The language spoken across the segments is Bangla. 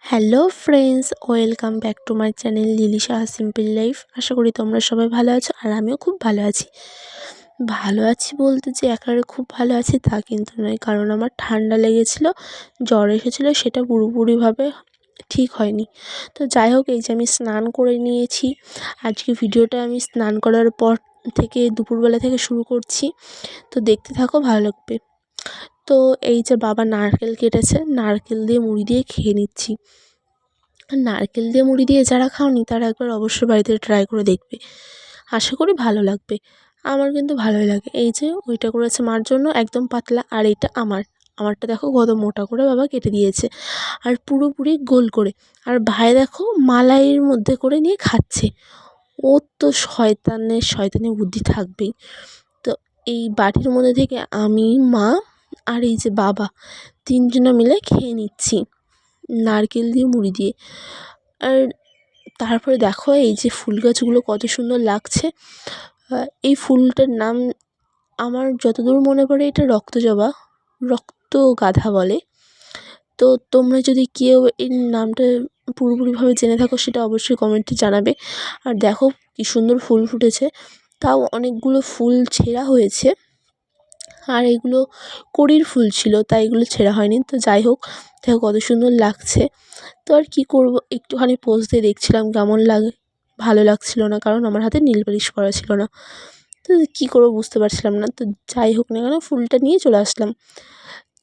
Hello friends, welcome back to my channel Lily Saha simple life. আশা করি তোমরা সবাই ভালো আছো আর আমিও খুব ভালো আছি। ভালো আছি বলতে যে একেবারে খুব ভালো আছি তা কিন্তু নয়, কারণ আমার ঠান্ডা লেগেছিলো, জ্বর এসেছিলো, সেটা পুরোপুরিভাবে ঠিক হয়নি। তো যাই হোক, এই যে আমি স্নান করে নিয়েছি। আজকে ভিডিওটা আমি স্নান করার পর থেকে দুপুরবেলা থেকে শুরু করছি, তো দেখতে থাকো, ভালো লাগবে। তো এই যে বাবা নারকেল কেটেছে, নারকেল দিয়ে মুড়ি দিয়ে খেয়ে নিচ্ছি। আর নারকেল দিয়ে মুড়ি দিয়ে যারা খাওনি তারা একবার অবশ্যই বাড়িতে ট্রাই করে দেখবে, আশা করি ভালো লাগবে। আমার কিন্তু ভালোই লাগে। এই যে ওইটা করেছে মার জন্য একদম পাতলা, আর এইটা আমারটা দেখো কত মোটা করে বাবা কেটে দিয়েছে, আর পুরোপুরি গোল করে। আর ভাই দেখো মালাইয়ের মধ্যে করে নিয়ে খাচ্ছে। ওর তো শয়তানি বুদ্ধি থাকবেই। তো এই বাটির মধ্যে থেকে আমি, মা আর এই যে বাবা তিনজনে মিলে খেয়ে নিচ্ছি নারকেল দিয়ে মুড়ি দিয়ে। আর তারপরে দেখো এই যে ফুল গাছগুলো কত সুন্দর লাগছে। এই ফুলটার নাম আমার যতদূর মনে পড়ে এটা রক্তজবা, রক্তগাঁধা বলে। তো তোমরা যদি কেউ এই নামটা পুরোপুরিভাবে জেনে থাকো সেটা অবশ্যই কমেন্টে জানাবে। আর দেখো কি সুন্দর ফুল ফুটেছে, তাও অনেকগুলো ফুল ছেঁড়া হয়েছে, আর এগুলো কড়ির ফুল ছিল তাই এগুলো ছেঁড়া হয়নি। তো যাই হোক, দেখো কত সুন্দর লাগছে। তো আর কী করবো, একটুখানি পোজ দিয়ে দেখছিলাম কেমন লাগে। ভালো লাগছিল না, কারণ আমার হাতে নীল পালিশ করা ছিল না। তো কী করবো বুঝতে পারছিলাম না। তো যাই হোক না কেন, ফুলটা নিয়ে চলে আসলাম।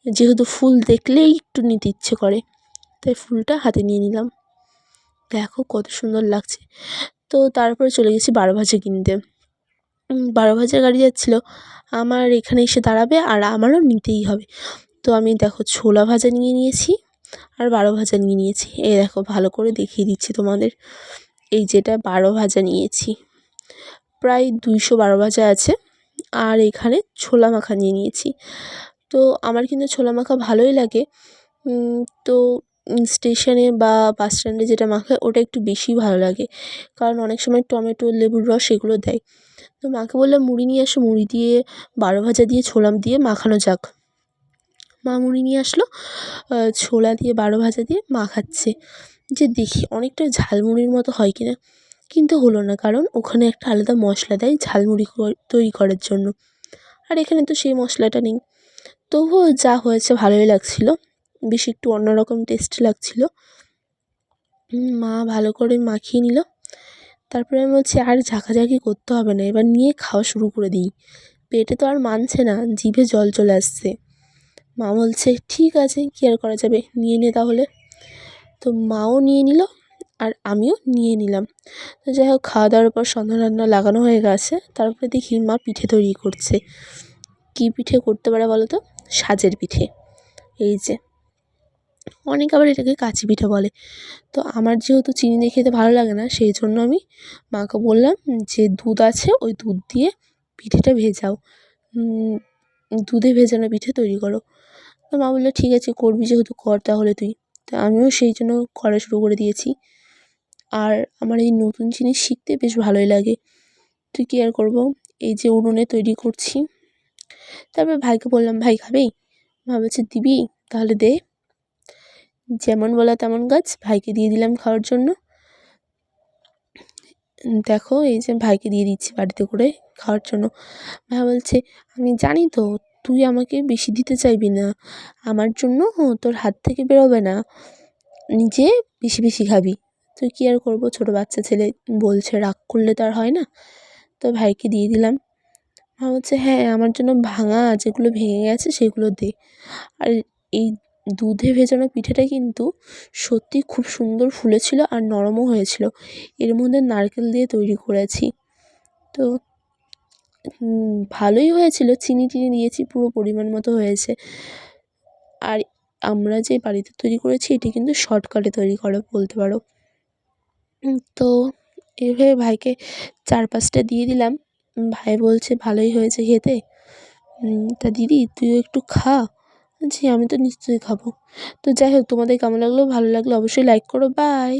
যেহেতু ফুল দেখলেই একটু নিতে ইচ্ছে করে, তাই ফুলটা হাতে নিয়ে নিলাম। দেখো কত সুন্দর লাগছে। তো তারপরে চলে গেছি 12 ভাজা কিনতে। 12 ভাজার গাড়ি যাচ্ছিলো, আমার এখানে এসে দাঁড়াবে আর আমারও নিতেই হবে। তো আমি দেখো ছোলা ভাজা নিয়ে নিয়েছি আর 12 ভাজা নিয়ে নিয়েছি। এই দেখো ভালো করে দেখিয়ে দিচ্ছি তোমাদের। এই যেটা 12 ভাজা নিয়েছি, প্রায় 200 12 ভাজা আছে। আর এখানে ছোলা মাখা নিয়ে নিয়েছি। তো আমার কিন্তু ছোলা মাখা ভালোই লাগে। তো স্টেশনে বা বাস স্ট্যান্ডে যেটা মাখায় ওটা একটু বেশি ভালো লাগে, কারণ অনেক সময় টমেটো, লেবুর রস এগুলো দেয়। তো মাকে বললাম মুড়ি নিয়ে আসো, মুড়ি দিয়ে 12 ভাজা দিয়ে ছোলা দিয়ে মাখানো যাক। মা মুড়ি নিয়ে আসলো, ছোলা দিয়ে 12 ভাজা দিয়ে মাখাচ্ছে। যে দেখি অনেকটা ঝালমুড়ির মতো হয় কিনা, কিন্তু হলো না, কারণ ওখানে একটা আলাদা মশলা দেয় ঝালমুড়ি তৈরি করার জন্য, আর এখানে তো সেই মশলাটা নেই। তবুও যা হয়েছে ভালোই লাগছিল, বেশ একটু অন্যরকম টেস্ট লাগছিল। মা ভালো করে মাখিয়ে নিল। তারপরে আমি বলছি আর ঝাঁকাঝাঁকি করতে হবে না, এবার নিয়ে খাওয়া শুরু করে দিই। পেটে তো আর মানছে না, জিভে জল চলে আসছে। মা বলছে ঠিক আছে, কী আর করা যাবে, নিয়ে নে তাহলে। তো মাও নিয়ে নিল আর আমিও নিয়ে নিলাম। তো যাই হোক, খাওয়া দাওয়ার পর সন্ধ্যা রান্না লাগানো হয়ে গেছে। তারপরে দেখি মা পিঠে তৈরি করছে। কী পিঠে করতে পারে বলো তো? সাজের পিঠে। এই যে অনেকে আবার এটাকে কাচি পিঠে বলে। তো আমার যেহেতু চিনি দিয়ে খেতে ভালো লাগে না, সেই জন্য আমি মাকে বললাম যে দুধ আছে, ওই দুধ দিয়ে পিঠেটা ভেজাও, দুধে ভেজানো পিঠে তৈরি করো। তো মা বললো ঠিক আছে, করবি যেহেতু কর তাহলে তুই। তো আমিও সেই জন্য করা শুরু করে দিয়েছি। আর আমার এই নতুন জিনিস শিখতে বেশ ভালোই লাগে। তুই কী আর করবো, এই যে উনুনে তৈরি করছি। তারপর ভাইকে বললাম ভাই খাবেই? মা বলছে দিবি, তাহলে দে। যেমন বলা তেমন গাছ, ভাইকে দিয়ে দিলাম খাওয়ার জন্য। দেখো এই যে ভাইকে দিয়ে দিচ্ছি বাড়িতে করে খাওয়ার জন্য। ভাই বলছে আমি জানি তো তুই আমাকে বেশি দিতে চাইবি না, আমার জন্য তোর হাত থেকে বেরোবে না, নিজে বেশি বেশি খাবি। তুই কী আর করবো, ছোটো বাচ্চা ছেলে বলছে, রাগ করলে তো আর হয় না। তো ভাইকে দিয়ে দিলাম। ভাই বলছে হ্যাঁ আমার জন্য ভাঙা যেগুলো ভেঙে গেছে সেগুলো দে। আর এই দুধে ভেজানো পিঠেটা কিন্তু সত্যি খুব সুন্দর ফুলেছিল আর নরমও হয়েছিল। এর মধ্যে নারকেল দিয়ে তৈরি করেছি, তো ভালোই হয়েছিল। চিনি টিনি দিয়েছি, পুরো পরিমাণ মতো হয়েছে। আর আমরা যে বাড়িতে তৈরি করেছি এটি কিন্তু শর্টকাটে তৈরি করা বলতে পারো। তো এভাবে ভাইকে 4-5টা দিয়ে দিলাম। ভাই বলছে ভালোই হয়েছে খেতে। তা দিদি তুইও একটু খা। জি আমি তো নিশ্চয়ই খাবো। তো যাই হোক, তোমাদের কেমন লাগলো, ভালো লাগলে অবশ্যই লাইক করো। বাই।